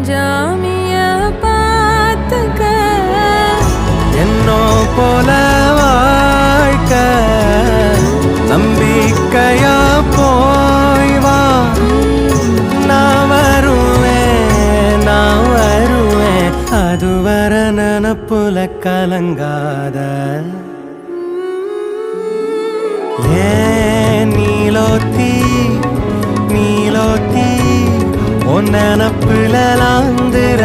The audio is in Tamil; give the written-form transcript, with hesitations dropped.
அஞ்சாமிய பார்த்துக்க என்னோ போல வாழ்க்க நம்பிக்கையா போய் வா நான் வருவேன் அதுவர நினப்புல கலங்காத ஏன் நீலோத்தி உன் நினப்புல லாந்துற